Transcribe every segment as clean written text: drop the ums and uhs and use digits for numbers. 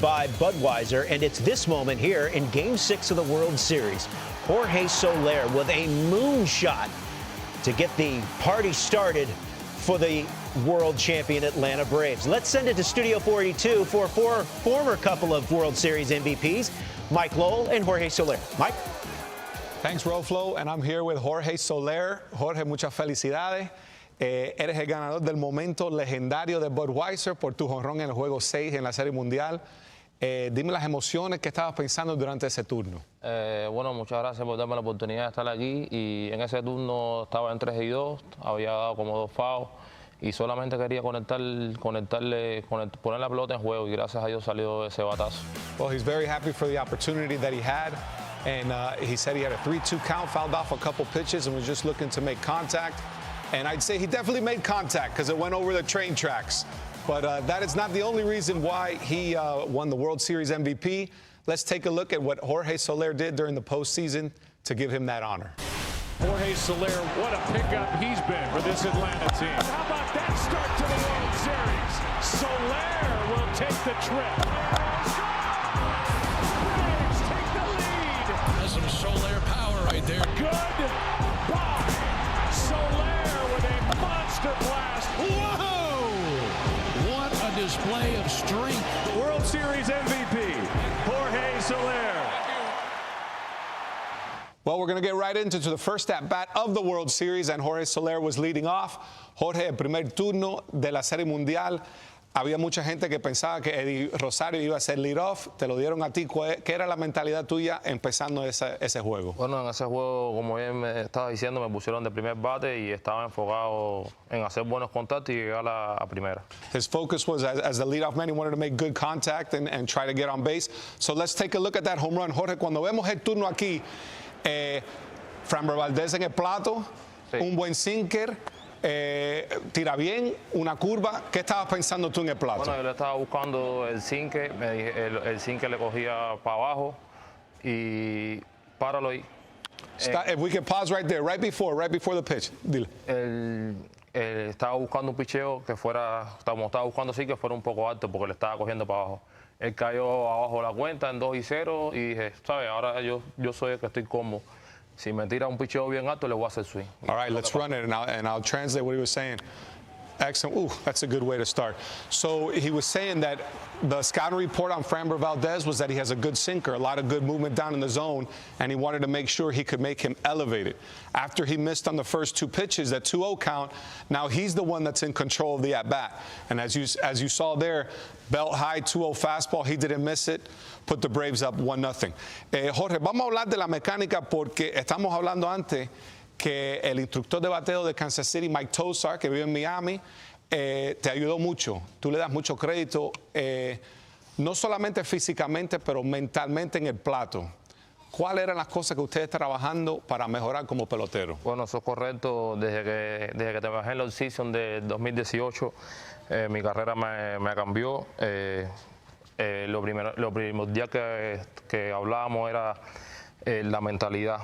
By Budweiser, and it's this moment here in Game 6 of the World Series. Jorge Soler with a moonshot to get the party started for the world champion Atlanta Braves. Let's send it to Studio 482 for former couple of World Series MVPs, Mike Lowell and Jorge Soler. Mike? Thanks, Roflo, and I'm here with Jorge Soler. Jorge, muchas felicidades. Eres el ganador del momento legendario de Budweiser por tu jonrón en el juego 6 en la Serie Mundial. Dime las emociones que estabas pensando durante ese turno. Bueno, muchas gracias por darme la oportunidad de estar aquí. Y en ese turno estaba en 3-2, había dado como 2 fouls y solamente quería poner la pelota en juego y gracias a Dios salió ese batazo. Well, he's very happy for the opportunity that he had. And he said he had a 3-2 count, fouled off a couple pitches, and was just looking to make contact. And I'd say he definitely made contact because it went over the train tracks. But that is not the only reason why he won the World Series MVP. Let's take a look at what Jorge Soler did during the postseason to give him that honor. Jorge Soler, what a pickup he's been for this Atlanta team. How about that start to the World Series? Soler will take the trip. Braves take the lead. That's some Soler power right there. Goodbye. Soler with a monster blast. Whoa! What a display of strength. The World Series MVP, Jorge Soler. Well, we're going to get right into the first at-bat of the World Series, and Jorge Soler was leading off. Jorge, el primer turno de la Serie Mundial. Había mucha gente que pensaba que Eddie Rosario iba a ser lead-off. Te lo dieron a ti. ¿Qué era la mentalidad tuya empezando ese juego? Bueno, en ese juego, como bien me estaba diciendo, me pusieron de primer bate y estaba enfocado en hacer buenos contactos y llegar a primera. His focus was, as the leadoff man, he wanted to make good contact and try to get on base. So let's take a look at that home run. Jorge, cuando vemos el turno aquí, Framber Valdez en el plato, sí. Un buen sinker, tira bien, una curva. ¿Qué estabas pensando tú en el plato? Bueno, yo le estaba buscando el sinker, el sinker le cogía para abajo y páralo ahí. If we can pause right there, right before the pitch. Dile. Estaba buscando un picheo que fuera, estaba buscando sí que fuera un poco alto porque le estaba cogiendo para abajo. Él cayó abajo de la cuenta en 2-0 y dije, ¿sabes? Ahora yo soy el que estoy cómodo. Si me tira un picheo bien alto, le voy a hacer swing. All right, let's run it, and I'll translate what he was saying. Excellent. Ooh, that's a good way to start. So he was saying that the scouting report on Framber Valdez was that he has a good sinker, a lot of good movement down in the zone, and he wanted to make sure he could make him elevated. After he missed on the first 2 pitches, that 2-0 count, now he's the one that's in control of the at-bat. And as you saw there, belt high, 2-0 fastball, he didn't miss it, put the Braves up 1-0. Jorge, vamos a hablar de la mecánica porque estamos hablando antes que el instructor de bateo de Kansas City, Mike Tosar, que vive en Miami, te ayudó mucho. Tú le das mucho crédito, no solamente físicamente, pero mentalmente en el plato. ¿Cuáles eran las cosas que ustedes trabajando para mejorar como pelotero? Bueno, eso es correcto. Desde que trabajé en la season de 2018, mi carrera me cambió. Lo primordial que hablábamos era la mentalidad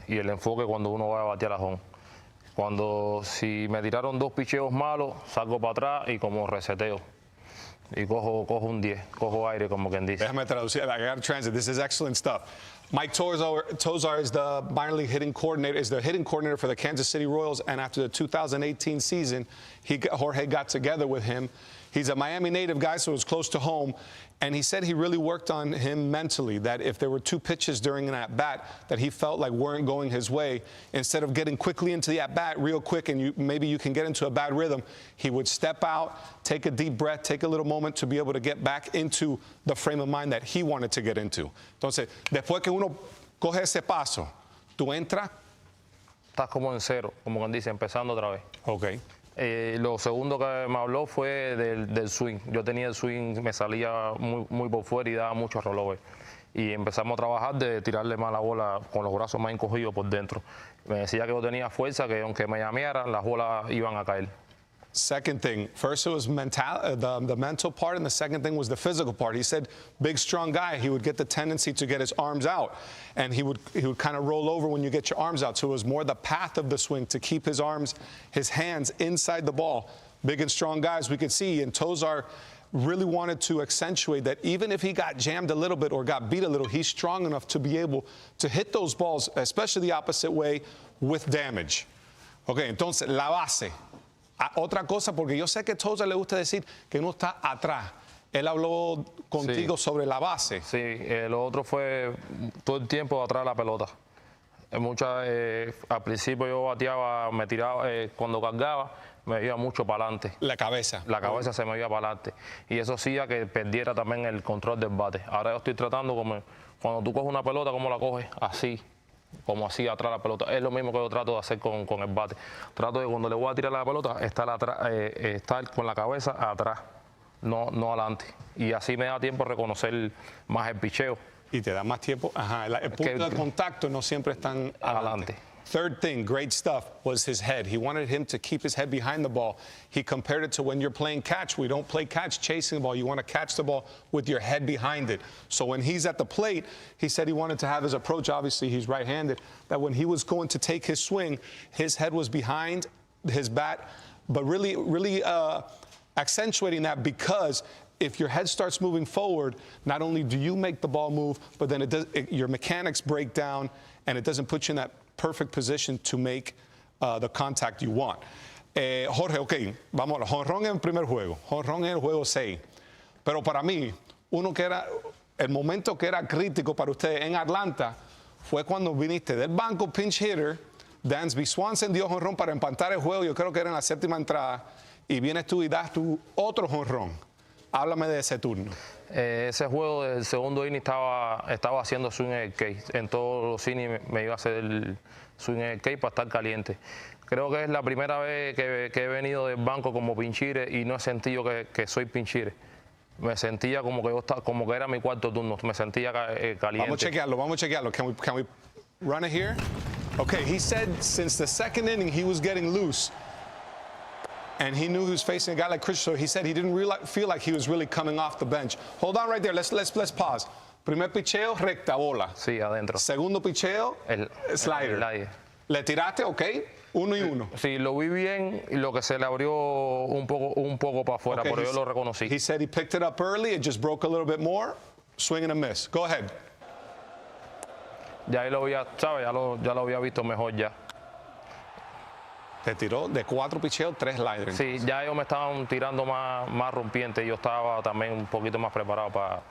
y el enfoque cuando uno va a batear a home. Si me tiraron 2 picheos malos, salgo para atrás y como reseteo. Y cojo un 10, cojo aire, como quien dice. Déjame traducir, I got to translate. This is excellent stuff. Mike Tosar is the minor league hitting coordinator, is the hitting coordinator for the Kansas City Royals, and after the 2018 season, Jorge got together with him. He's a Miami native guy, so it was close to home, and he said he really worked on him mentally, that if there were 2 pitches during an at-bat that he felt like weren't going his way, instead of getting quickly into the at-bat real quick and maybe you can get into a bad rhythm, he would step out, take a deep breath, take a little moment to be able to get back into the frame of mind that he wanted to get into. Entonces, después que uno coge ese paso, tú entras. Estás como en cero, como quien dice, empezando otra vez. Okay. Lo segundo que me habló fue del swing. Yo tenía el swing, me salía muy por fuera y daba mucho rollover. Y empezamos a trabajar de tirarle más la bola con los brazos más encogidos por dentro. Me decía que yo tenía fuerza, que aunque me llamearan, las bolas iban a caer. Second thing, first it was the mental part, and the second thing was the physical part. He said, big, strong guy, he would get the tendency to get his arms out, and he would kind of roll over when you get your arms out. So it was more the path of the swing to keep his hands inside the ball. Big and strong guys we could see, and Tosar really wanted to accentuate that even if he got jammed a little bit or got beat a little, he's strong enough to be able to hit those balls, especially the opposite way, with damage. Ok, entonces, la base. Otra cosa, porque yo sé que a Toza le gusta decir que uno está atrás. Él habló contigo sobre la base. Sí, lo otro fue todo el tiempo atrás de la pelota. Al principio yo bateaba, me tiraba, cuando cargaba, me iba mucho para adelante. La cabeza. La cabeza se me iba para adelante. Y eso hacía que perdiera también el control del bate. Ahora yo estoy tratando como, cuando tú coges una pelota, ¿cómo la coges? Así. Como así atrás de la pelota. Es lo mismo que yo trato de hacer con el bate. Trato de cuando le voy a tirar la pelota, estar con la cabeza atrás, no adelante. Y así me da tiempo a reconocer más el picheo. Y te da más tiempo. Ajá, el punto de contacto no siempre es tan adelante. Third thing, great stuff, was his head. He wanted him to keep his head behind the ball. He compared it to when you're playing catch. We don't play catch chasing the ball. You want to catch the ball with your head behind it. So when he's at the plate, he said he wanted to have his approach. Obviously, he's right-handed. That when he was going to take his swing, his head was behind his bat, but really accentuating that because if your head starts moving forward, not only do you make the ball move, but then your mechanics break down and it doesn't put you in that perfect position to make the contact you want. Jorge, ok, vamos a jonrón en el primer juego, jonrón en el juego 6. Pero para mí, el momento que era crítico para ustedes en Atlanta fue cuando viniste del banco pinch hitter, Dansby Swanson dio jonrón para empatar el juego, yo creo que era en la 7ª entrada, y vienes tú y das tu otro jonrón. Háblame de ese turno. Ese juego del segundo inning estaba haciendo swing en el cage. En todos los innings me iba a hacer el swing en el cage para estar caliente. Creo que es la primera vez que he venido del banco como pinchire y no he sentido que soy pinchire. Me sentía como que era mi cuarto turno. Me sentía caliente. Vamos a chequearlo. Can we run it here? Okay, he said since the second inning he was getting loose. And he knew he was facing a guy like Chris, so he said he didn't feel like he was really coming off the bench. Hold on right there. Let's pause. Primer picheo, recta bola. Sí, adentro. Segundo picheo, slider. ¿Le tiraste? Ok. 1-1. Sí, lo vi bien y lo que se le abrió un poco para afuera, pero yo lo reconocí. He said he picked it up early. It just broke a little bit more. Swing and a miss. Go ahead. Ya ahí lo había, ¿sabes? Ya lo había visto mejor ya. Te tiró de 4 picheos, 3 sliders. Sí, ya ellos me estaban tirando más rompiente y yo estaba también un poquito más preparado para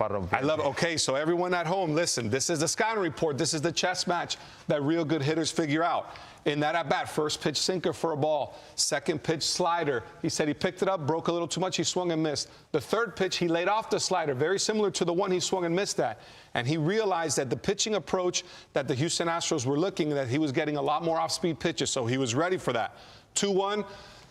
romper. I love it. Okay, so everyone at home, listen, this is the scouting report. This is the chess match that real good hitters figure out. In that at-bat, first pitch sinker for a ball, second pitch slider. He said he picked it up, broke a little too much, he swung and missed. The third pitch, he laid off the slider, very similar to the one he swung and missed at. And he realized that the pitching approach that the Houston Astros were looking, that he was getting a lot more off-speed pitches, so he was ready for that. 2-1,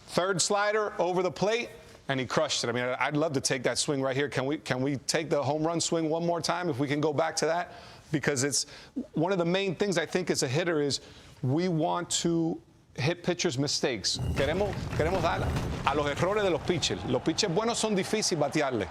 third slider over the plate, and he crushed it. I mean, I'd love to take that swing right here. Can we take the home run swing one more time if we can go back to that? Because it's one of the main things I think as a hitter is we want to hit pitchers' mistakes. Queremos dar a los errores de los pitchers. Los pitchers buenos son difíciles batearle.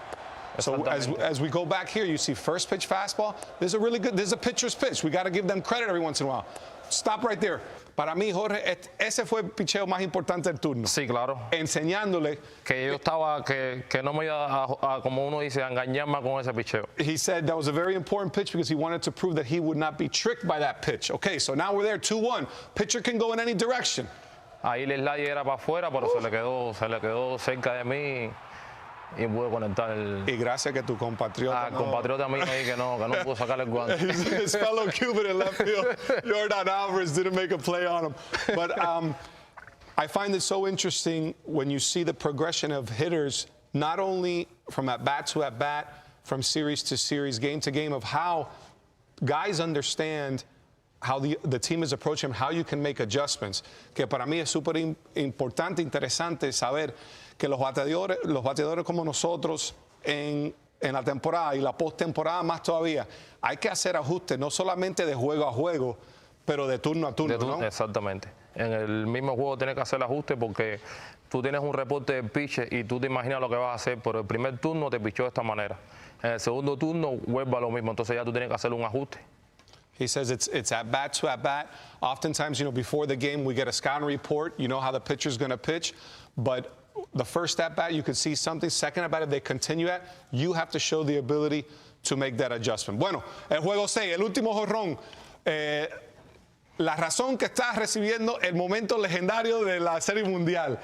So as we go back here, you see first pitch fastball. This is a pitcher's pitch. We got to give them credit every once in a while. Stop right there. Para mí, Jorge, ese fue el picheo más importante del turno. Sí, claro. Enseñándole que yo estaba, que no me iba a, como uno dice, a engañar más con ese picheo. He said that was a very important pitch because he wanted to prove that he would not be tricked by that pitch. Okay, so now we're there, 2-1. Pitcher can go in any direction. Ahí el slider era para afuera, pero se le quedó cerca de mí. Y pude conectar y gracias que tu compatriota compatriota mío ahí que no pudo sacar el guante. His fellow Cuban in left field, Jordan Alvarez, didn't make a play on him. But I find it so interesting when you see the progression of hitters, not only from at-bat to at-bat, from series to series, game to game, of how guys understand how the team is approaching, how you can make adjustments. Que para mí es súper importante, interesante saber que los bateadores como nosotros en la temporada y la postemporada más todavía, hay que hacer ajustes, no solamente de juego a juego, pero de turno a turno, ¿no? Exactamente. En el mismo juego tienes que hacer ajustes porque tú tienes un reporte del pitch y tú te imaginas lo que vas a hacer, pero el primer turno te pichó de esta manera. En el segundo turno vuelve a lo mismo, entonces ya tú tienes que hacer un ajuste. He says it's at bat to at bat. Oftentimes, before the game, we get a scouting report. You know how the pitcher's going to pitch. But the first at bat, you could see something. Second at bat, if they continue at, you have to show the ability to make that adjustment. Bueno, el juego 6, el último jonrón. La razón que estás recibiendo el momento legendario de la Serie Mundial.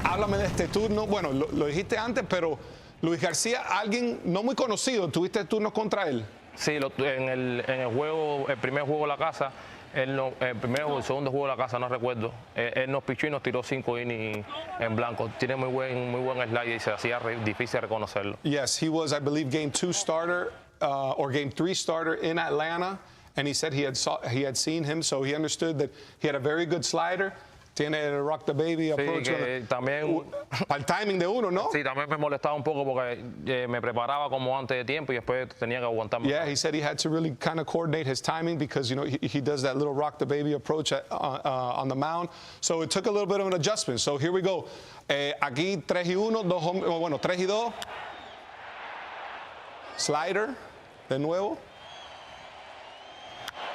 Háblame de este turno. Bueno, lo dijiste antes, pero Luis García, alguien no muy conocido, ¿tuviste turnos contra él? Sí, en el juego, el primer juego de la casa, el primero o el segundo juego de la casa, no recuerdo, él nos pichó y nos tiró 5 innings en blanco. Tiene muy buen slide y se hacía difícil reconocerlo. Yes, he was, I believe, Game 2 starter or Game 3 starter in Atlanta, and he said he had seen him, so he understood that he had a very good slider. Tiene el rock the baby approach. Sí, también, para el timing de uno, ¿no? Sí, también me molestaba un poco porque me preparaba como antes de tiempo y después tenía que aguantarme. Yeah, he said he had to really kind of coordinate his timing because, you know, he does that little rock the baby approach on the mound. So it took a little bit of an adjustment. So here we go. Aquí 3-1, 3-2. Slider, de nuevo.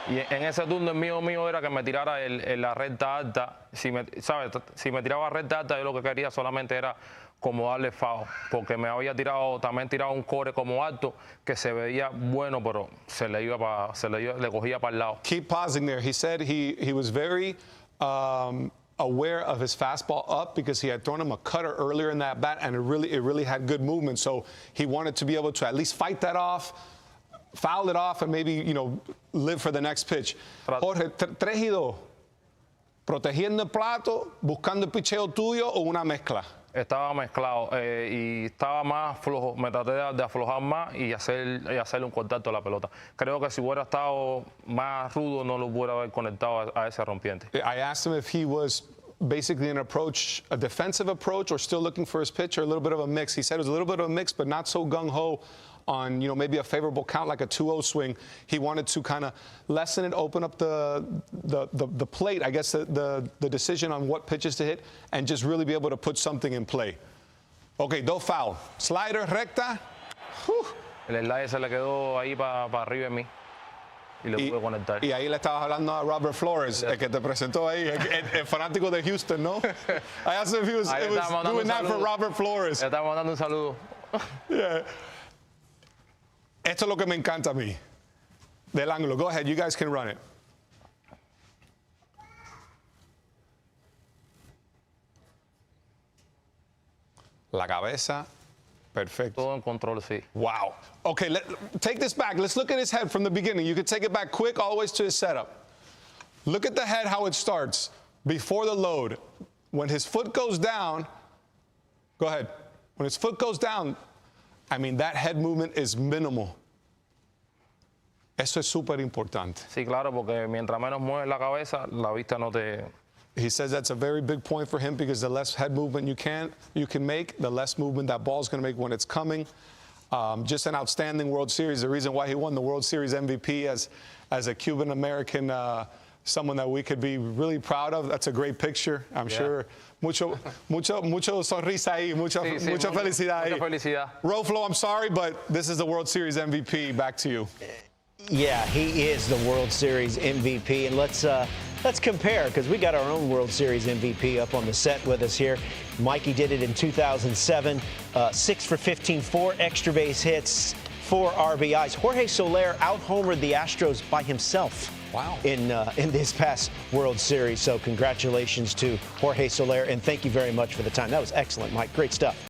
Y en ese turno el mío era que me tirara la recta alta. Si me tiraba recta alta, yo lo que quería solamente era como darle foul, porque me había también tirado un core como alto que se veía bueno, pero le cogía para el lado. Keep pausing there. He said he was very aware of his fastball up because he had thrown him a cutter earlier in that bat, and it really had good movement. So he wanted to be able to at least fight that off, foul it off, and maybe, you know, live for the next pitch. Jorge, 3-2. ¿Protegiendo el plato, buscando el picheo tuyo o una mezcla? Estaba mezclado y estaba más flojo. Me traté de aflojar más y hacerle un contacto a la pelota. Creo que si hubiera estado más rudo no lo hubiera haber conectado a ese rompiente. I asked him if he was basically a defensive approach, or still looking for his pitch, or a little bit of a mix. He said it was a little bit of a mix, but not so gung-ho on, you know, maybe a favorable count like a 2-0 swing. He wanted to kind of lessen it, open up the plate, I guess the decision on what pitches to hit, and just really be able to put something in play. Okay, dos foul. Slider, recta. Whew. El slider se le quedó ahí para arriba de mí. Y lo pude conectar. Y ahí le estabas hablando a Robert Flores, el que te presentó ahí, el fanático de Houston, ¿no? I asked him if he was doing that for Robert Flores. Le estamos mandando un saludo. Yeah. Esto es lo que me encanta a mí, del ángulo. Go ahead, you guys can run it. La cabeza, perfecto. Todo en control, sí. Wow. Okay, take this back. Let's look at his head from the beginning. You can take it back quick, always to his setup. Look at the head, how it starts before the load. When his foot goes down, go ahead. When his foot goes down, I mean, that head movement is minimal. Eso es súper importante. Sí, claro, porque mientras menos mueves la cabeza, la vista no te... He says that's a very big point for him because the less head movement you can make, the less movement that ball's going to make when it's coming. Just an outstanding World Series. The reason why he won the World Series MVP as a Cuban-American, someone that we could be really proud of. That's a great picture. I'm sure. Mucho sonrisa ahí, mucha felicidad ahí. Mucha felicidad. Roflo, I'm sorry, but this is the World Series MVP. Back to you. Yeah, he is the World Series MVP, and let's compare, because we got our own World Series MVP up on the set with us here. Mikey did it in 2007, 6 for 15, 4 extra base hits, 4 RBIs. Jorge Soler out-homered the Astros by himself. Wow. In this past World Series. So congratulations to Jorge Soler, and thank you very much for the time. That was excellent, Mike. Great stuff.